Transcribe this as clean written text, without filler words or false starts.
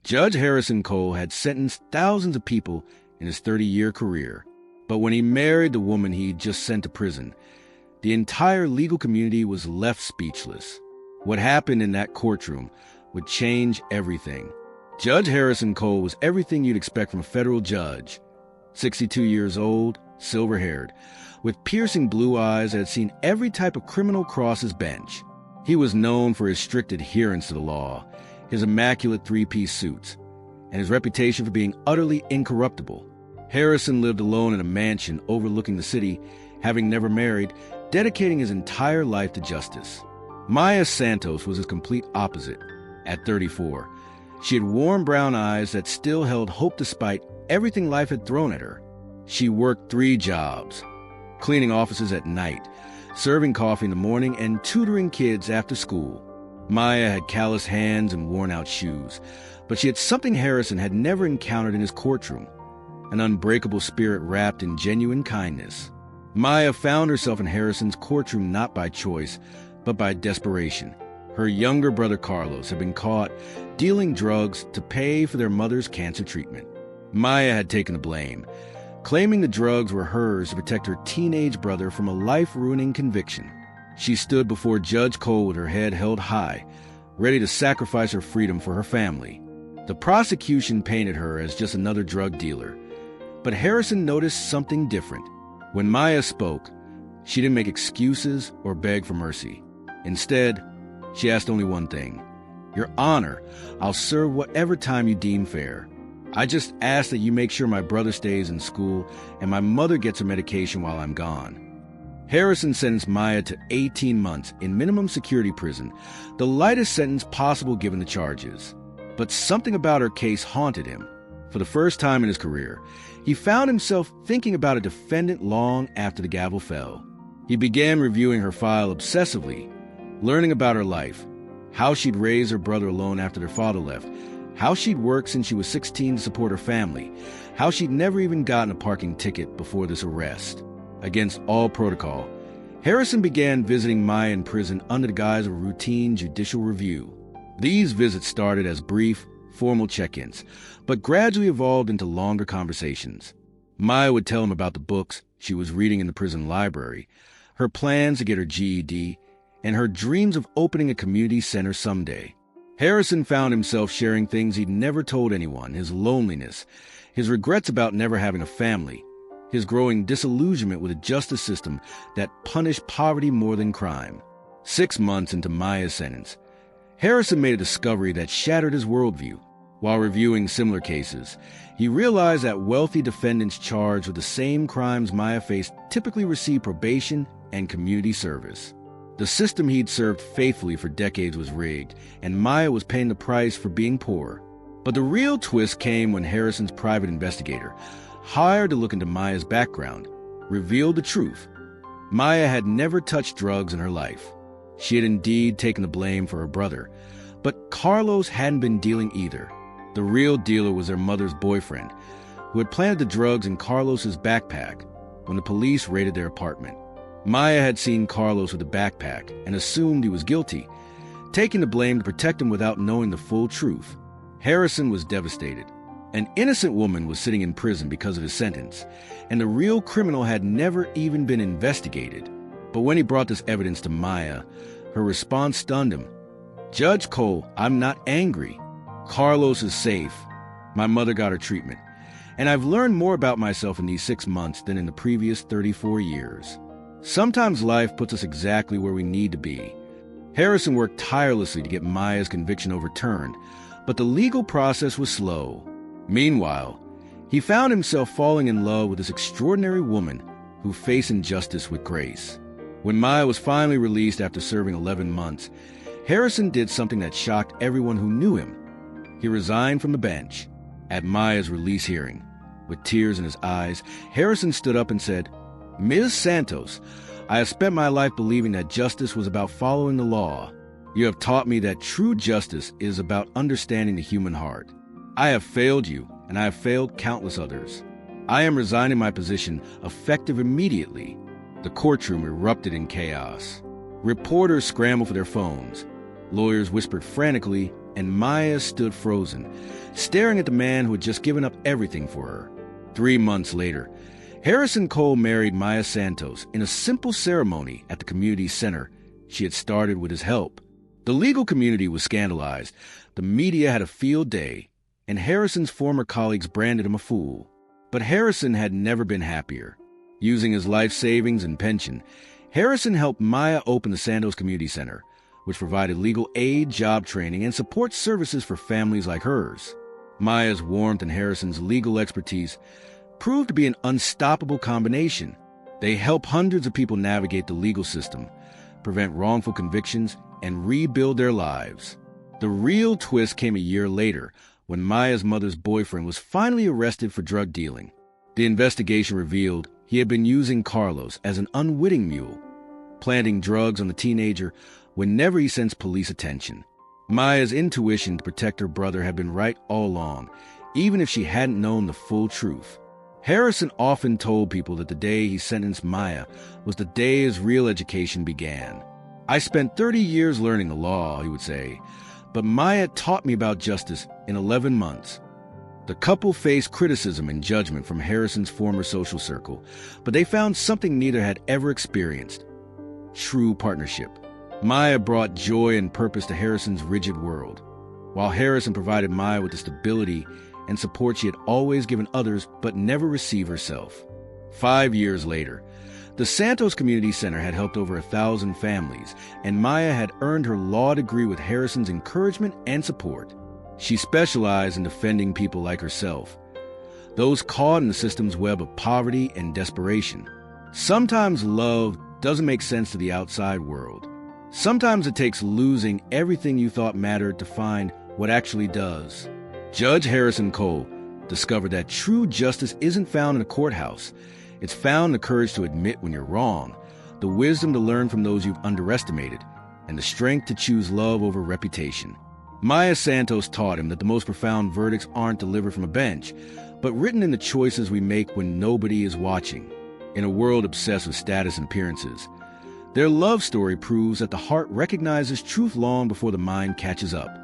Judge Harrison Cole had sentenced thousands of people in his 30-year career. But when he married the woman he'd just sent to prison, the entire legal community was left speechless. What happened in that courtroom would change everything. Judge Harrison Cole was everything you'd expect from a federal judge. 62 years old, silver-haired, with piercing blue eyes that had seen every type of criminal cross his bench. He was known for his strict adherence to the law, his immaculate three-piece suits, and his reputation for being utterly incorruptible. Harrison lived alone in a mansion overlooking the city, having never married, dedicating his entire life to justice. Maya Santos was his complete opposite. At 34, she had warm brown eyes that still held hope despite everything life had thrown at her. She worked 3 jobs, cleaning offices at night, serving coffee in the morning, and tutoring kids after school. Maya had callous hands and worn-out shoes, but she had something Harrison had never encountered in his courtroom, an unbreakable spirit wrapped in genuine kindness. Maya found herself in Harrison's courtroom not by choice, but by desperation. Her younger brother Carlos had been caught dealing drugs to pay for their mother's cancer treatment. Maya had taken the blame, claiming the drugs were hers to protect her teenage brother from a life-ruining conviction. She stood before Judge Cole with her head held high, ready to sacrifice her freedom for her family. The prosecution painted her as just another drug dealer, but Harrison noticed something different. When Maya spoke, she didn't make excuses or beg for mercy. Instead, she asked only one thing: "Your Honor, I'll serve whatever time you deem fair. I just ask that you make sure my brother stays in school and my mother gets her medication while I'm gone." Harrison sentenced Maya to 18 months in minimum security prison, the lightest sentence possible given the charges. But something about her case haunted him. For the first time in his career, he found himself thinking about a defendant long after the gavel fell. He began reviewing her file obsessively, learning about her life, how she'd raised her brother alone after their father left, how she'd worked since she was 16 to support her family, how she'd never even gotten a parking ticket before this arrest. Against all protocol, Harrison began visiting Maya in prison under the guise of a routine judicial review. These visits started as brief, formal check-ins, but gradually evolved into longer conversations. Maya would tell him about the books she was reading in the prison library, her plans to get her GED, and her dreams of opening a community center someday. Harrison found himself sharing things he'd never told anyone: his loneliness, his regrets about never having a family, his growing disillusionment with a justice system that punished poverty more than crime. 6 months into Maya's sentence, Harrison made a discovery that shattered his worldview. While reviewing similar cases, he realized that wealthy defendants charged with the same crimes Maya faced typically received probation and community service. The system he'd served faithfully for decades was rigged, and Maya was paying the price for being poor. But the real twist came when Harrison's private investigator, hired to look into Maya's background, revealed the truth. Maya had never touched drugs in her life. She had indeed taken the blame for her brother, but Carlos hadn't been dealing either. The real dealer was their mother's boyfriend, who had planted the drugs in Carlos's backpack when the police raided their apartment. Maya had seen Carlos with a backpack and assumed he was guilty, taking the blame to protect him without knowing the full truth. Harrison was devastated. An innocent woman was sitting in prison because of his sentence, and the real criminal had never even been investigated. But when he brought this evidence to Maya, her response stunned him. "Judge Cole, I'm not angry. Carlos is safe. My mother got her treatment. And I've learned more about myself in these 6 months than in the previous 34 years. Sometimes life puts us exactly where we need to be." Harrison worked tirelessly to get Maya's conviction overturned, but the legal process was slow. Meanwhile, he found himself falling in love with this extraordinary woman who faced injustice with grace. When Maya was finally released after serving 11 months, Harrison did something that shocked everyone who knew him. He resigned from the bench. At Maya's release hearing, with tears in his eyes, Harrison stood up and said, "Ms. Santos, I have spent my life believing that justice was about following the law. You have taught me that true justice is about understanding the human heart. I have failed you, and I have failed countless others. I am resigning my position, effective immediately." The courtroom erupted in chaos. Reporters scrambled for their phones. Lawyers whispered frantically, and Maya stood frozen, staring at the man who had just given up everything for her. 3 months later, Harrison Cole married Maya Santos in a simple ceremony at the community center she had started with his help. The legal community was scandalized, the media had a field day, and Harrison's former colleagues branded him a fool. But Harrison had never been happier. Using his life savings and pension, Harrison helped Maya open the Santos Community Center, which provided legal aid, job training, and support services for families like hers. Maya's warmth and Harrison's legal expertise proved to be an unstoppable combination. They help hundreds of people navigate the legal system, prevent wrongful convictions, and rebuild their lives. The real twist came a year later, when Maya's mother's boyfriend was finally arrested for drug dealing. The investigation revealed he had been using Carlos as an unwitting mule, planting drugs on the teenager whenever he sensed police attention. Maya's intuition to protect her brother had been right all along, even if she hadn't known the full truth. Harrison often told people that the day he sentenced Maya was the day his real education began. "I spent 30 years learning the law," he would say, "but Maya taught me about justice in 11 months. The couple faced criticism and judgment from Harrison's former social circle, but they found something neither had ever experienced: true partnership. Maya brought joy and purpose to Harrison's rigid world, while Harrison provided Maya with the stability and support she had always given others but never received herself. 5 years later, the Santos Community Center had helped over 1,000 families, and Maya had earned her law degree with Harrison's encouragement and support. She specialized in defending people like herself, those caught in the system's web of poverty and desperation. Sometimes love doesn't make sense to the outside world. Sometimes it takes losing everything you thought mattered to find what actually does. Judge Harrison Cole discovered that true justice isn't found in a courthouse. It's found in the courage to admit when you're wrong, the wisdom to learn from those you've underestimated, and the strength to choose love over reputation. Maya Santos taught him that the most profound verdicts aren't delivered from a bench, but written in the choices we make when nobody is watching. In a world obsessed with status and appearances, their love story proves that the heart recognizes truth long before the mind catches up.